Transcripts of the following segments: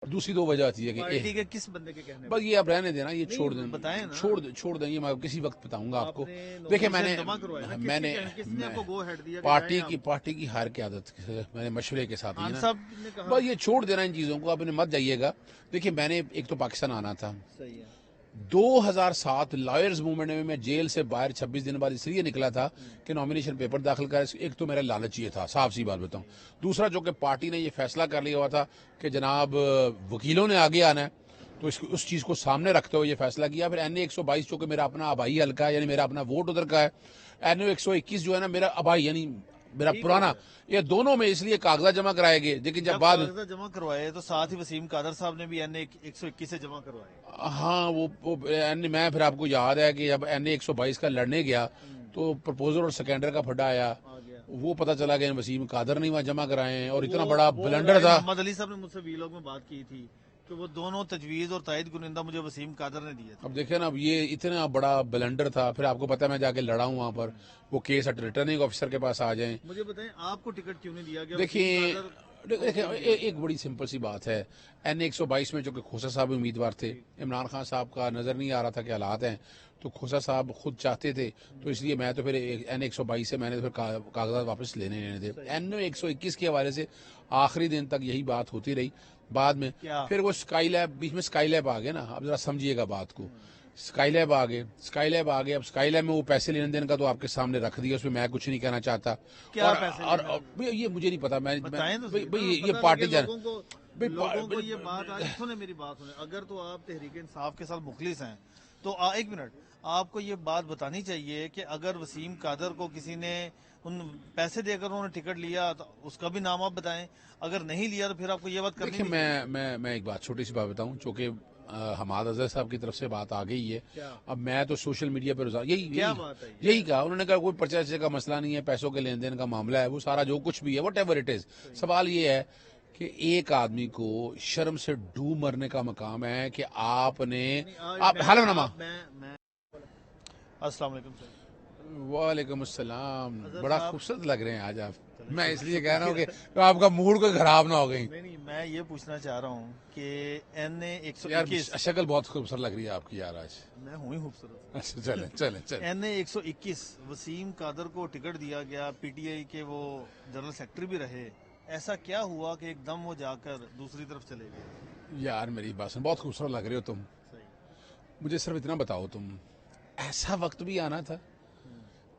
दूसरी दो वजह आती है कि पार्टी के किस बंदे के कहने बस ये आप रहने देना, ये छोड़ दें, बताएं ना। छोड़ दें, ये मैं किसी वक्त बताऊंगा आपको। आपने देखिए nomination जमा करवाया ना, मैंने किसने आपको go ahead दिया कि पार्टी जाएं की पार्टी की हार की आदत मैंने मशवरे के साथ ही खान ना, साहब ने कहा बस ये छोड़ देना इन चीज़ों को, आपने मत जाइएगा। देखिए मैंने एक तो पाकिस्तान आना था, सही है 2007 लॉयर्स मूवमेंट में मैं जेल से बाहर 26 दिन बाद इसलिए निकला था कि नॉमिनेशन पेपर दाखिल कर, एक तो मेरा लालच ये था, साफ सी बात बताऊं। दूसरा जो कि पार्टी ने ये फैसला कर लिया हुआ था कि जनाब वकीलों ने आगे आना है, तो उस चीज़ को सामने रखते हुए ये फैसला किया। फिर NA 122 जो कि मेरा अपना आबाई हल्का है, यानी मेरा अपना वोट उधर का है, NA 121 जो है ना मेरा आबाई यानी मेरा पुराना, ये दोनों में इसलिए कागजात जमा कराए गए। लेकिन जब बाद कागजात जमा करवाए तो साथ ही वसीम कादर साहब ने भी NA 121 से जमा करवाए। हाँ वो मैं फिर आपको याद है कि जब NA 122 का लड़ने गया तो प्रपोजल और सेकेंडर का फड्डा आया, वो पता चला कि वसीम कादर नहीं वहाँ जमा कराए और इतना बड़ा ब्लंडर था। मोहम्मद अली साहब ने मुझसे वीलॉग में बात की थी कि वो दोनों तजवीज और तायद गुनिंदा मुझे वसीम कादर ने दिए थे। अब देखिए ना, अब ये इतना बड़ा ब्लंडर था। फिर आपको पता है मैं जाके लड़ा हूँ वहाँ पर, वो केस रिटर्निंग ऑफिसर के पास आ जाए। मुझे बताएं आपको टिकट क्यों नहीं दिया गया? देखिए एक बड़ी सिंपल सी बात है, NA 122 में जो कि खोसा साहब उम्मीदवार थे, इमरान खान साहब का नजर नहीं आ रहा था कि हालात हैं, तो खोसा साहब खुद चाहते थे, तो इसलिए मैं तो फिर NA 122 से मैंने तो फिर कागजात वापस लेने थे। NA 121 के हवाले से आखिरी दिन तक यही बात होती रही। बाद में फिर वो स्काई लैब, बीच में स्काई लैब आ गए ना, अब जरा समझिएगा बात को। स्काई लैब आ गए, अब स्काई लैब में वो पैसे लेने देने का तो आपके सामने रख दिया, उसमें मैं कुछ नहीं कहना चाहता। क्या और ये मुझे नहीं पता, मैं ये पार्टी लोगों को ये बात आज सुने, मेरी बात सुने। अगर तो आप तहरीक इंसाफ के साथ मुखलिस हैं तो एक मिनट, आपको ये बात बतानी चाहिए कि अगर वसीम कादर को किसी ने उन पैसे देकर उन्होंने टिकट लिया तो उसका भी नाम आप बताएं, अगर नहीं लिया तो फिर आपको ये बात करनी। देखिए मैं एक बात, छोटी सी बात बताऊं, चूंकि हमाद अजहर साहब की तरफ से बात आ गई है। अब मैं तो सोशल मीडिया पर यही कहा, उन्होंने कहा कोई पर्चे का मसला नहीं है, पैसों के लेन देन का मामला है, वो सारा जो कुछ भी है वट एवर इट इज। सवाल ये है कि एक आदमी को शर्म से डूब मरने का मकाम है कि आपने अस्सलाम वालेकुम सर। वालेकुम अस्सलाम, बड़ा खूबसूरत लग रहे हैं आज आप। मैं इसलिए कह रहा हूँ कि तो आपका मूड कोई खराब ना हो गई। नहीं, मैं ये पूछना चाह रहा हूँ कि NA 121 शक्ल बहुत खूबसूरत लग रही है आपकी यार आज। मैं हूँ ही खूबसूरत। अच्छा चले NA 121 वसीम कादर को टिकट दिया गया, PTI के वो जनरल सेक्रेटरी भी रहे, ऐसा क्या हुआ कि एकदम वो जाकर दूसरी तरफ चले गए? यार मेरी बात सुन, बहुत खूबसूरत लग रहे हो तुम। मुझे सिर्फ इतना बताओ, तुम ऐसा वक्त भी आना था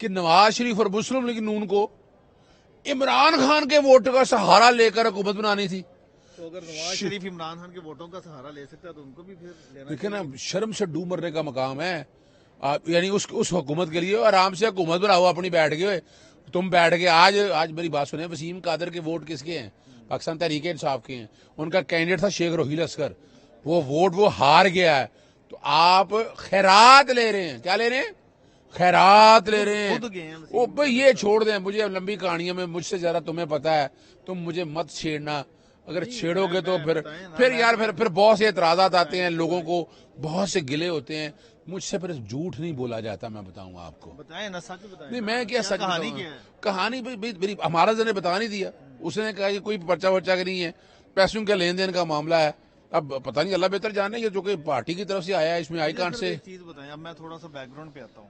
कि नवाज शरीफ और मुस्लिम लीग नून को इमरान खान के वोट का सहारा लेकर हुकूमत बनानी थी। तो अगर नवाज शरीफ इमरान खान के वोटों का सहारा ले सकता है तो उनको भी फिर लेना। देखिए ना, शर्म से डूब मरने का मकाम है। यानी उस हुकूमत के लिए आराम से हुकूमत बनाओ अपनी, बैठ गए तुम, बैठ के आज मेरी बात सुने, वसीम कादर के वोट किसके हैं? पाकिस्तान तहरीक इंसाफ के हैं। उनका कैंडिडेट था शेख रोहिल असगर, वो वोट वो हार गया है, तो आप खैरात ले रहे हैं। क्या ले रहे हैं? खैरात ले रहे हैं। वो भाई ये छोड़ दें, मुझे लंबी कहानियों में मुझसे ज्यादा तुम्हें पता है, तुम मुझे मत छेड़ना। अगर छेड़ोगे तो फिर यार फिर बहुत से एतराजात आते हैं, लोगों को बहुत से गिले होते हैं। मुझसे फिर झूठ नहीं बोला जाता, मैं बताऊंगा आपको। बताएं ना, सच बताएं। नहीं, मैं क्या सच कहानी मेरी हमारा ने बता नहीं दिया। उसने कहा कि कोई पर्चा वर्चा नहीं है, पैसों के लेन देन का मामला है। अब पता नहीं, अल्लाह बेहतर जाने, ये जो कि पार्टी की तरफ से आया है, इसमें आई कांट से। चीज बताएं, अब मैं थोड़ा सा बैकग्राउंड पे आता हूँ।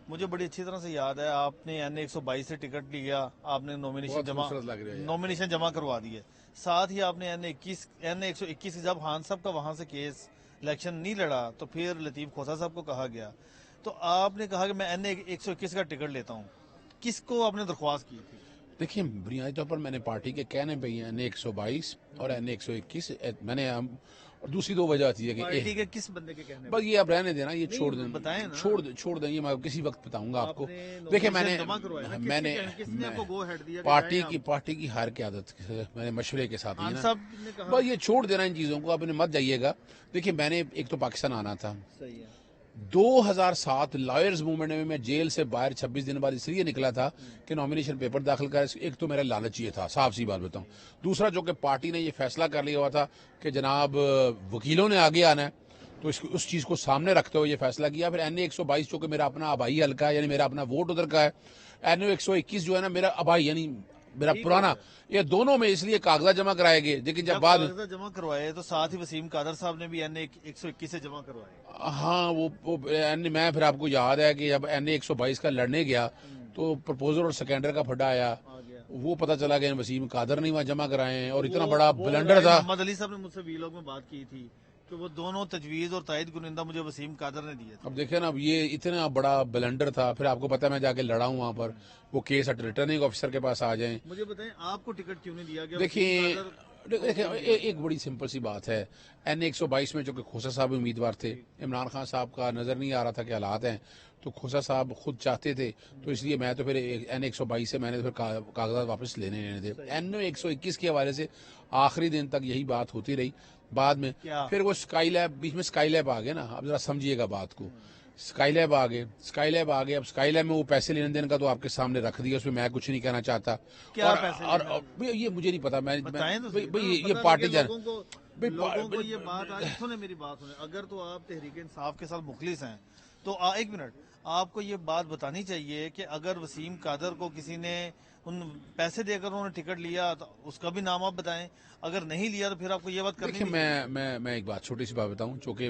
मुझे बड़ी अच्छी तरह से याद है, आपने NA 122 से टिकट लिया, आपने नॉमिनेशन जमा करवा दिए, साथ ही आपने NA 121 जब खान साहब का वहां से केस इलेक्शन नहीं लड़ा तो फिर लतीफ खोसा साहब को कहा गया, तो आपने कहा कि मैं NA 121 का टिकट लेता हूँ। किसको आपने दरख्वास्त की थी? देखिए बुनियादी तौर पर मैंने पार्टी के कहने पे ही NA 122 और NA 121 मैंने, और दूसरी दो वजह आती है कि पार्टी के किस बंदे के कहने? बस ये आप रहने देना, ये छोड़ दें, बताएं ना। छोड़ दें, ये मैं किसी वक्त बताऊंगा आपको। देखिए मैंने पार्टी की हार की आदत मैंने मशवरे के साथ ही ना, बस ये छोड़ देना इन चीजों को, आपने मत जाइएगा। देखिए मैंने एक तो पाकिस्तान आना था, 2007 लॉयर्स मूवमेंट में मैं जेल से बाहर 26 दिन बाद इसलिए निकला था कि नॉमिनेशन पेपर दाखिल कर, एक तो मेरा लालच ये था, साफ सी बात बताऊं। दूसरा जो कि पार्टी ने ये फैसला कर लिया हुआ था कि जनाब वकीलों ने आगे आना है, तो उस चीज़ को सामने रखते हुए ये फैसला किया। फिर NA 122 जो कि मेरा अपना आबाई हल्का है, यानी मेरा अपना वोट उधर का है, NA 121 जो है ना मेरा आबाई यानी मेरा पुराना, ये दोनों में इसलिए कागजात जमा कराए गए, लेकिन जब बाद कागजात जमा करवाए तो साथ ही वसीम कादर साहब ने भी NA 121 से जमा करवाए। हाँ वो मैं फिर आपको याद है कि जब NA 122 का लड़ने गया तो प्रपोजल और सेकेंडर का फड्डा आया, वो पता चला कि वसीम कादर नहीं वहाँ जमा कराए हैं, और इतना बड़ा ब्लंडर था। मोहम्मद अली साहब ने मुझसे वीलॉग में बात की थी कि वो दोनों तजवीज और तायद कुनिंदा मुझे वसीम कादर ने दिए थे। अब देखे ना, अब ये इतना बड़ा ब्लंडर था, फिर आपको पता है मैं जाके लड़ा हूँ वहाँ पर, वो केस रिटर्निंग ऑफिसर के पास आ जाए। मुझे बताएं आपको टिकट क्यों नहीं दिया गया? देखिए एक बड़ी सिंपल सी बात है, NA 122 में जो कि खोसा साहब उम्मीदवार थे, इमरान खान साहब का नजर नहीं आ रहा था कि हालात हैं, तो खोसा साहब खुद चाहते थे, तो इसलिए मैं तो फिर NA 122 से मैंने फिर कागजात वापस लेने थे। NA 121 के हवाले से आखिरी दिन तक यही बात होती रही। बाद में फिर वो स्काई लैब, बीच में स्काई लैब आ गए ना, अब जरा समझिएगा बात को, स्काई लैब आ गए। अब स्काई लैब में वो पैसे लेने देने का तो आपके सामने रख दिया, उसमें मैं कुछ नहीं कहना चाहता। क्या और ये मुझे नहीं पता, मैं ये पार्टी लोगों को ये बात आज सुने, मेरी बात सुने, अगर तो आप तहरीक इंसाफ के साथ मुखलिस हैं तो एक मिनट, आपको ये बात बतानी चाहिए कि अगर वसीम कादर को किसी ने उन पैसे देकर उन्होंने टिकट लिया तो उसका भी नाम आप बताएं, अगर नहीं लिया तो फिर आपको ये बात करनी। देखिए मैं एक बात, छोटी सी बात बताऊं, चूंकि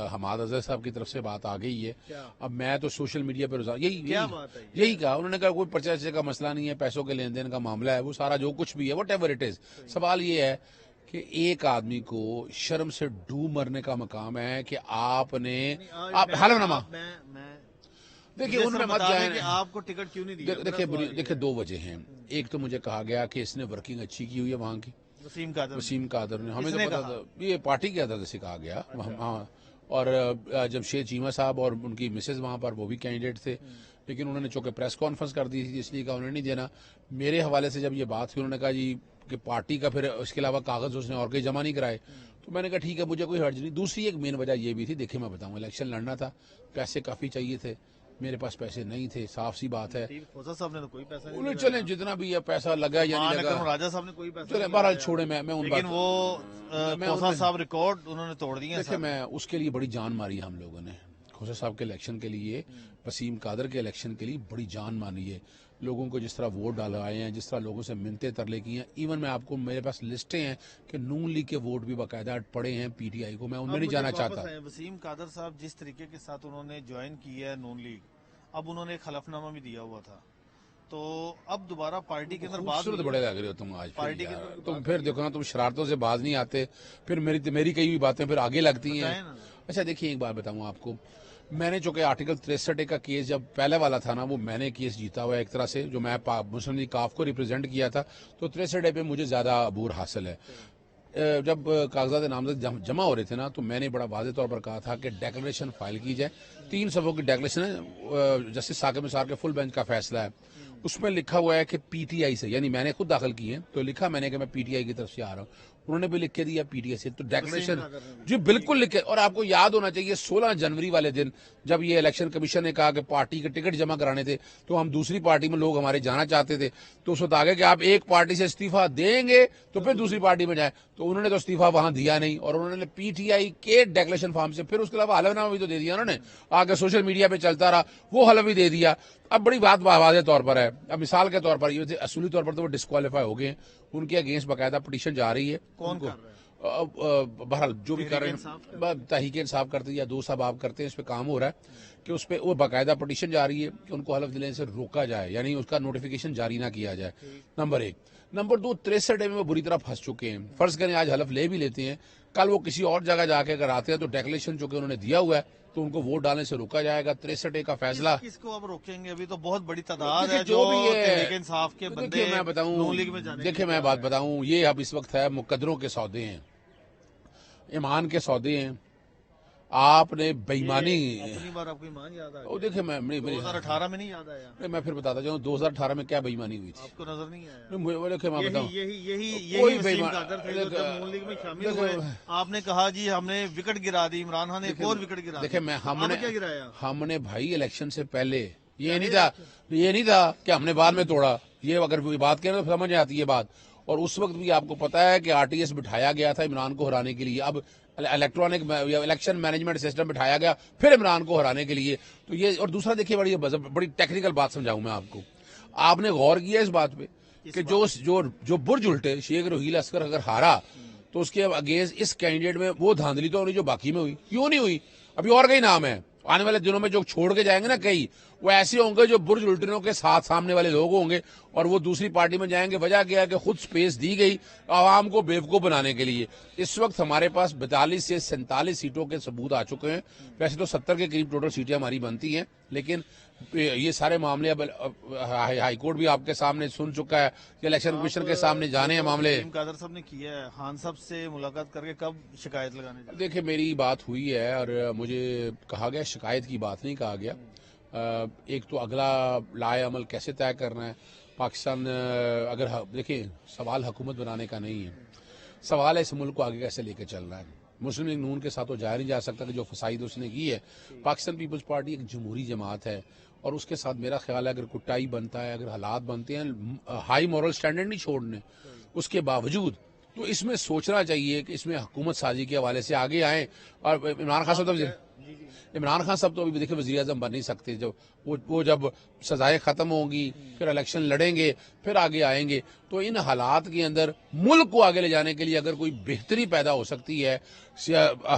हमाद अजहर साहब की तरफ से बात आ गई है। अब मैं तो सोशल मीडिया पर यही कहा, उन्होंने कहा कोई पर्चे का मसला नहीं है, पैसों के लेन देन का मामला है, वो सारा जो कुछ भी है वट एवर इट इज। सवाल ये है कि एक आदमी को शर्म से डूब मरने का मकाम है कि आपने हलफनामा, देखिए उनमें मत जाए, आपको टिकट क्यों नहीं दिया? देखिए दो वजह हैं। एक तो मुझे कहा गया कि इसने वर्किंग अच्छी की हुई है वहाँ की, वसीम कादर ने, हमें तो पता था, ये पार्टी के अंदर से कहा गया। हाँ, और जब शेख चीमा साहब और उनकी मिसेज वहाँ पर, वो भी कैंडिडेट थे, लेकिन उन्होंने चूंकि प्रेस कॉन्फ्रेंस कर दी थी इसलिए कहा उन्होंने नहीं देना। मेरे हवाले से जब ये बात हुई, उन्होंने कहा जी कि पार्टी का फिर इसके अलावा कागज उसने और कहीं जमा नहीं कराए, तो मैंने कहा ठीक है, मुझे कोई हर्ज नहीं। दूसरी एक मेन वजह ये भी थी, देखिए मैं बताऊँ, इलेक्शन लड़ना था, पैसे काफी चाहिए थे, मेरे पास पैसे नहीं थे, साफ सी बात है। खोसा साहब ने तो कोई पैसा नहीं, चले जितना भी है पैसा लगा या नहीं लगा, राजा साहब ने कोई पैसा, चले बहरहाल छोड़े, मैं उन लेकिन वो खोसा साहब रिकॉर्ड उन्होंने तोड़ दिए। देखिए मैं उसके लिए बड़ी जान मारी हम लोगों ने, खोसा साहब के इलेक्शन के लिए, वसीम कादर के इलेक्शन के लिए बड़ी जान मानी है। लोगों को जिस तरह वोट डालवाए हैं, जिस तरह लोगों से मिन्नतें तरले की हैं, इवन मैं आपको, मेरे पास लिस्टें हैं कि नून लीग के वोट भी बाकायदा पड़े हैं PTI को, मैं उनमें नहीं जाना चाहता। वसीम कादर साहब जिस तरीके के साथ उन्होंने ज्वाइन किया है नून लीग, अब उन्होंने एक हलफनामा भी दिया हुआ था, तो अब दोबारा पार्टी के अंदर बात, बड़े लग रहे हो तुम आज पार्टी के अंदर, तुम फिर देखो ना, तुम शरारतों से बाज नहीं आते, फिर मेरी कई हुई बातें फिर आगे लगती हैं। अच्छा देखिए एक बात बताऊं आपको, मैंने चूंकि आर्टिकल 63 का केस जब पहले वाला था ना, वो मैंने केस जीता हुआ एक तरह से, जो मैं मुस्लिम लीग काफ को रिप्रेजेंट किया था, तो 63 पे मुझे ज्यादा अबूर हासिल है। जब कागजात नामजद जमा हो रहे थे ना, तो मैंने बड़ा वाज़ेह तौर पर कहा था कि डेक्लेरेशन फाइल की जाए। 3 सफ़ों की डेक्लेरेशन है, जस्टिस साकिब निसार के फुल बेंच का फैसला है, उसमें लिखा हुआ है कि PTI से, यानी मैंने खुद दाखिल की है, तो लिखा मैंने कि मैं PTI की तरफ से आ रहा हूँ, उन्होंने भी लिख के दिया PTI से, तो डेक्लेरेशन जी बिल्कुल लिखे। और आपको याद होना चाहिए 16 जनवरी वाले दिन जब ये इलेक्शन कमीशन ने कहा कि पार्टी के टिकट जमा कराने थे, तो हम दूसरी पार्टी में लोग हमारे जाना चाहते थे, तो उस वक्त आगे कि आप एक पार्टी से इस्तीफा देंगे तो फिर दूसरी पार्टी में जाए, तो उन्होंने तो इस्तीफा वहां दिया नहीं, और उन्होंने PTI के डेक्लेरेशन फॉर्म से, फिर उसके अलावा हलफनामा भी तो दे दिया उन्होंने, आगे सोशल मीडिया पे चलता रहा, वो हलफ भी दे दिया। अब बड़ी बात वाज़ेह तौर पर है, अब मिसाल के तौर पर ये असली तौर पर तो वो डिस्क्वालीफाई हो गए, उनके अगेंस्ट बाकायदा पिटीशन जा रही है। कौन कर रहा है? बहरहाल जो भी कर रहे हैं, तहरीक इंसाफ करते हैं या दो साहब करते हैं, इस पे काम हो रहा है कि उस पर वो बाकायदा पिटीशन जा रही है कि उनको हलफ दिलाने से रोका जाए, यानी उसका नोटिफिकेशन जारी ना किया जाए, नंबर 1। नंबर 2, 63 में वो बुरी तरह फंस चुके हैं। फर्ज करें आज हलफ ले भी लेते हैं, कल वो किसी और जगह जाके अगर आते हैं तो डेक्लेरेशन जो कि उन्होंने दिया हुआ है तो उनको वोट डालने से रोका जाएगा। 63 का फैसला किसको अब रोकेंगे? अभी तो बहुत बड़ी तादाद है जो भी है इंसाफ के बंदे। देखिए मैं बताऊं, देखिए मैं बात बताऊं, ये अब इस वक्त है मुकद्दरों के सौदे हैं, ईमान के सौदे हैं। आपने बेईमानी, अपनी बार आपको ईमान याद आ गया? देखिए मैं 2018 में नहीं याद आया? मैं फिर बताता जाऊँ 2018 में क्या बेईमानी हुई थी, आपको नजर नहीं आया? देखिए मैं बताऊँ, यही वसीम कादर थे जो जब नून लीग में शामिल हुए, आपने कहा जी हमने विकेट गिरा दी, इमरान खान ने एक और विकेट गिरा। देखिए मैं हमने क्या गिराया? हमने भाई इलेक्शन से पहले ये नहीं था कि हमने बाद में तोड़ा, ये अगर बात करें तो समझ आती है बात। और उस वक्त भी आपको पता है कि RTS बिठाया गया था इमरान को हराने के लिए, अब इलेक्ट्रॉनिक इलेक्शन मैनेजमेंट सिस्टम बिठाया गया फिर इमरान को हराने के लिए। तो ये, और दूसरा देखिए बड़ी टेक्निकल बात समझाऊं मैं आपको, आपने गौर किया इस बात पे کہ جو برج الٹے شیخ روہیل اسکر اگر ہارا تو اس کے اگینسٹ اس کینڈیڈیٹ میں وہ دھاندلی تو نہیں جو باقی میں ہوئی. کیوں نہیں ہوئی؟ ابھی اور کئی نام ہیں آنے والے دنوں میں جو چھوڑ کے جائیں گے نا, کئی وہ ایسے ہوں گے جو برج الٹنوں کے ساتھ سامنے والے لوگ ہوں گے اور وہ دوسری پارٹی میں جائیں گے. وجہ کیا ہے کہ خود سپیس دی گئی عوام کو بیوقوف بنانے کے لیے. اس وقت ہمارے پاس 42 سے 47 سیٹوں کے ثبوت آ چکے ہیں. ویسے تو 70 کے قریب ٹوٹل سیٹیں ہماری بنتی ہیں, لیکن یہ سارے معاملے اب ہائی کورٹ بھی آپ کے سامنے سن چکا ہے, الیکشن کمیشن کے سامنے جانے ہیں معاملے. قادر صاحب نے کیا ہے, خان صاحب سے ملاقات کر کے کب شکایت لگانے جائیں؟ دیکھیں میری بات ہوئی ہے اور مجھے کہا گیا, شکایت کی بات نہیں کہا گیا. ایک تو اگلا لائے عمل کیسے طے کرنا ہے پاکستان. اگر دیکھیں سوال حکومت بنانے کا نہیں ہے, سوال ہے اس ملک کو آگے کیسے لے کے چلنا ہے. مسلم لیگ نون کے ساتھ تو جایا نہیں جا سکتا کہ جو فسائد اس نے کی ہے. پاکستان پیپلز پارٹی ایک جمہوری جماعت ہے اور اس کے ساتھ میرا خیال ہے اگر کٹائی بنتا ہے, اگر حالات بنتے ہیں, ہائی مورل سٹینڈرڈ نہیں چھوڑنے, اس کے باوجود تو اس میں سوچنا چاہیے کہ اس میں حکومت سازی کے حوالے سے آگے آئیں. اور عمران خان صاحب تو ابھی دیکھیں وزیر اعظم بن نہیں سکتے. جب وہ جب سزائیں ختم ہوں گی پھر الیکشن لڑیں گے پھر آگے آئیں گے. تو ان حالات کے اندر ملک کو آگے لے جانے کے لیے اگر کوئی بہتری پیدا ہو سکتی ہے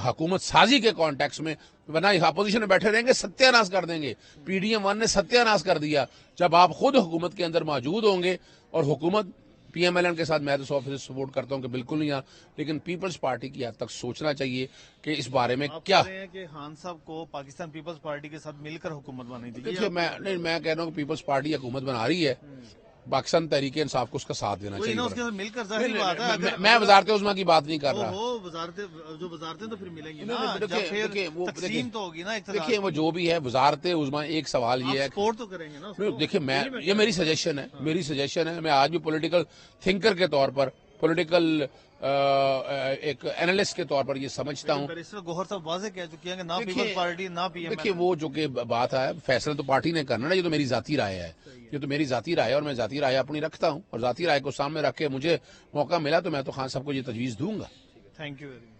حکومت سازی کے کانٹیکس میں, ورنہ اپوزیشن میں بیٹھے رہیں گے ستیہ ناش کر دیں گے. PDM-1 نے ستیہ ناش کر دیا. جب آپ خود حکومت کے اندر موجود ہوں گے اور حکومت PMLN کے ساتھ میں تو 100% سپورٹ کرتا ہوں کہ بالکل نہیں, لیکن پیپلز پارٹی کی حد تک سوچنا چاہیے کہ اس بارے میں کیا. آپ کہہ رہے ہیں کہ خان صاحب کو پاکستان پیپلز پارٹی کے ساتھ مل کر حکومت بنانی تھی. دیکھیے میں کہہ رہا ہوں کہ پیپلز پارٹی حکومت بنا رہی ہے, پاکستان تحریک انصاف کو اس کا ساتھ دینا چاہیے. اس کے ساتھ مل کر ظاہر بات ہے, میں وزارت عظمیٰ کی بات نہیں کر رہا. جو وزارتیں تو پھر ملیں گی نا, تقسیم تو ہوگی نا. دیکھیے وہ جو بھی ہے وزارت عظمیٰ, ایک سوال یہ ہے سپورٹ تو کریں گے نا. دیکھیے یہ میری سجیشن ہے, میں آج بھی پولیٹیکل تھنکر کے طور پر, پولیٹیکل ایک اینالسٹ کے طور پر یہ سمجھتا ہوں. گوہر صاحب واضح کہہ چکے ہیں کہ نہ پیپلز پارٹی نہ PMLN. دیکھیے وہ جو کہ بات ہے فیصلہ تو پارٹی نے کرنا نا, یہ تو میری ذاتی رائے ہے, یہ تو میری ذاتی رائے ہے اور میں ذاتی رائے اپنی رکھتا ہوں اور ذاتی رائے کو سامنے رکھ کے مجھے موقع ملا تو میں تو خان صاحب کو یہ تجویز دوں گا. Thank you.